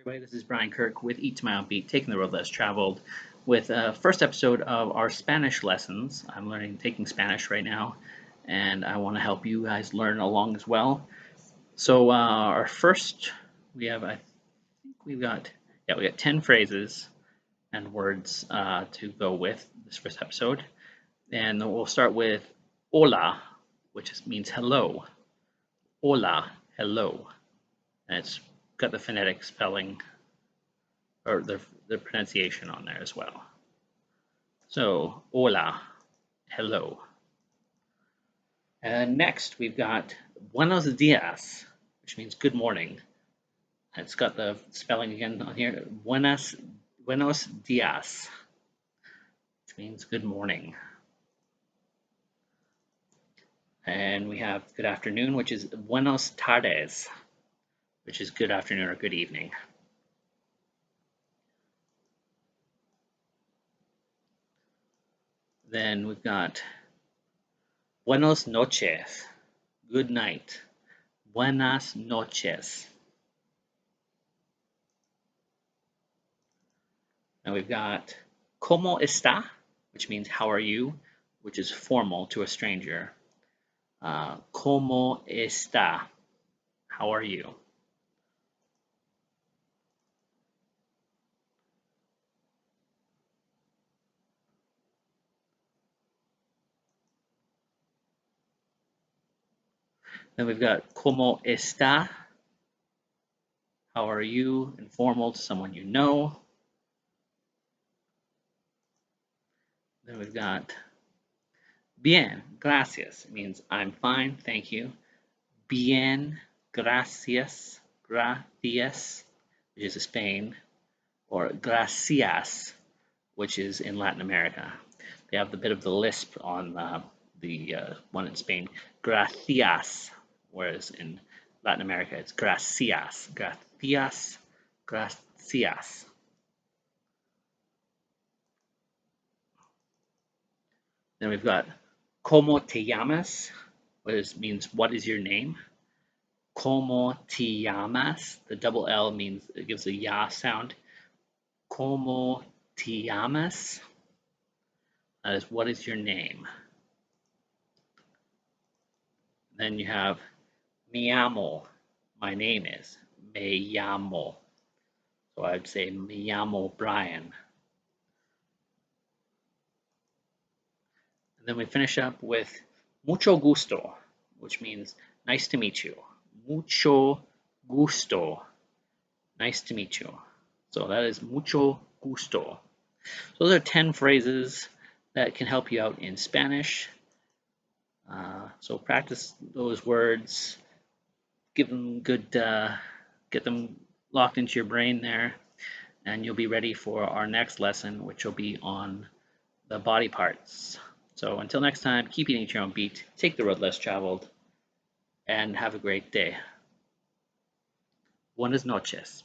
Everybody, this is Brian Kirk with Eat to My Own Beat, taking the road less traveled with first episode of our Spanish lessons. I'm taking Spanish right now, and I want to help you guys learn along as well. So our first, we got 10 phrases and words to go with this first episode. And we'll start with Hola, which means hello. Hola, hello. And it's got the phonetic spelling or the pronunciation on there as well. So, hola, hello. And next we've got Buenos días, which means good morning. And it's got the spelling again on here. Buenos días, which means good morning. And we have good afternoon, which is Buenas tardes, which is good afternoon or good evening. Then we've got Buenos noches, good night. Buenas noches. And we've got Cómo está, which means how are you, which is formal to a stranger. Cómo está, how are you? Then we've got Cómo está, how are you, informal to someone you know. Then we've got Bien, gracias, it means I'm fine, thank you. Bien, gracias, GRA-thee-as, which is Spain, or gracias, which is in Latin America. They have the bit of the lisp on the one in Spain, gracias, whereas in Latin America it's gracias, gracias, gracias. Then we've got Cómo te llamas, which means what is your name. Cómo te llamas, the double L means it gives a ya sound. Cómo te llamas, that is what is your name. Then you have me llamo, my name is. Me llamo, so I'd say me llamo Brian. And then we finish up with Mucho gusto, which means nice to meet you. Mucho gusto, nice to meet you. So that is mucho gusto. So those are 10 phrases that can help you out in Spanish. So practice those words, give them good, get them locked into your brain there, and you'll be ready for our next lesson, which will be on the body parts. So until next time, keep eating at your own beat, take the road less traveled, and have a great day. Buenas noches.